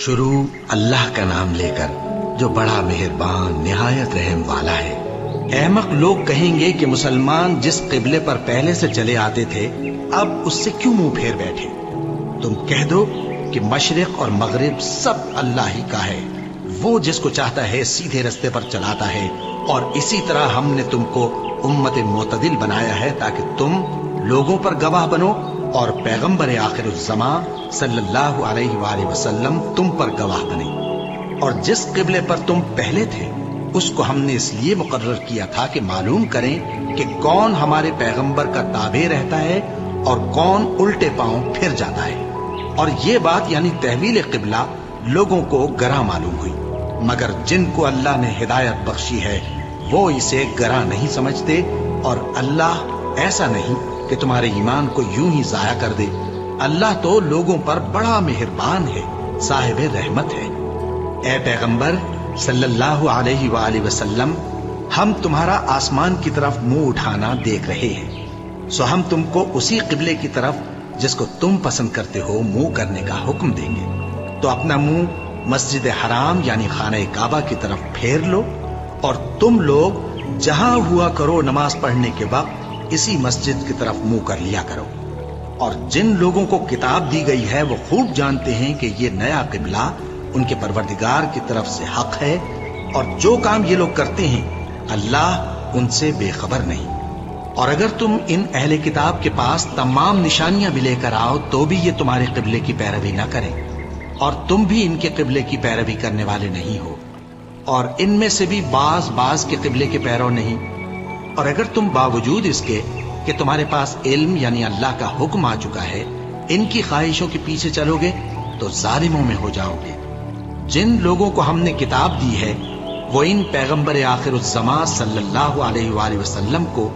शुरू अल्लाह का नाम लेकर जो बड़ा मेहरबान निहायत रहम वाला है। अहमक लोग कहेंगे कि मुसलमान जिस किबले पर पहले से चले आते थे अब उससे क्यों मुंह फेर बैठे। तुम कह दो कि मशरिक और मगरिब सब अल्लाह ही का है, वो जिसको चाहता है सीधे रास्ते पर चलाता है। और इसी तरह हमने तुमको उम्मत मोतदिल बनाया है ताकि तुम लोगों पर गवाह बनो और पैगंबर आखिरुज़्ज़मा सल्लल्लाहु अलैहि वसल्लम तुम पर गवाह बने। और जिस किबले पर तुम पहले थे उसको हमने इसलिए मुकर्रर किया था कि मालूम करें कि कौन हमारे पैगंबर का ताबे रहता है और कौन उल्टे पांव फिर जाता है। और ये बात यानी तहवील किबला लोगों को गरा मालूम हुई, मगर जिनको अल्लाह ने हिदायत बख्शी है वो इसे गरा नहीं समझते। और अल्लाह ऐसा नहीं कि तुम्हारे ईमान को यूं ही जाया कर दे। अल्लाह तो लोगों पर बड़ा मेहरबान है, साहिब रहमत है। ए पैगंबर सल्लल्लाहु अलैहि वसल्लम, हम तुम्हारा आसमान की तरफ मुंह उठाना देख रहे हैं, सो हम तुमको उसी किबले की तरफ जिसको तुम पसंद करते हो मुंह करने का हुक्म देंगे। तो अपना मुंह मस्जिद हराम यानी खाने काबा की तरफ फेर लो और तुम लोग जहां हुआ करो नमाज पढ़ने के वक्त इसी मस्जिद की तरफ मुंह कर लिया करो। और जिन लोगों को किताब दी गई है वो खूब जानते हैं कि ये नया किबला उनके परवरदिगार की तरफ से हक है, और जो काम ये लोग करते हैं अल्लाह उनसे बेखबर नहीं। और अगर तुम इन अहले किताब के पास तमाम निशानियां भी लेकर आओ तो भी ये तुम्हारे किबले की पैरवी न करें, और तुम भी इनके किबले की पैरवी करने वाले नहीं हो, और इनमें से भी बाज के किबले के पैरव नहीं। और अगर तुम बावजूद इसके कि तुम्हारे पास इल्म यानी अल्लाह का हुक्म आ चुका है इनकी ख्वाहिशों के पीछे चलोगे तो जालिमों में हो जाओगे। जिन लोगों को हमने किताब दी है वो इन पैगंबर आखिरुज़्ज़मा सल्लल्लाहु अलैहि वसल्लम को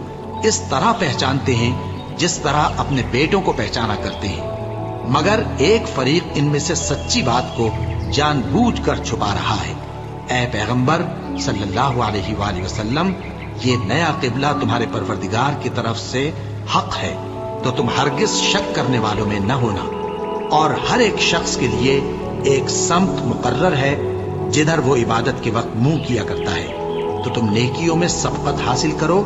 इस तरह पहचानते हैं जिस तरह अपने बेटों को पहचाना करते हैं, मगर एक फरीक इनमें से सच्ची बात को जानबूझकर छुपा रहा है। ऐ पैगंबर सल्लल्लाहु अलैहि वसल्लम, ये नया किबला तुम्हारे परवरदिगार की तरफ से हक है, तो तुम हरगिज शक करने वालों में न होना। और हर एक शख्स के लिए एक समत मुकर्रर है जिधर वो इबादत के वक्त मुंह किया करता है। तो तुम नेकियों में सबकत हासिल करो,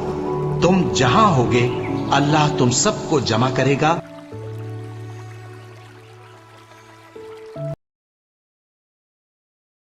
तुम जहां होगे अल्लाह तुम सबको जमा करेगा।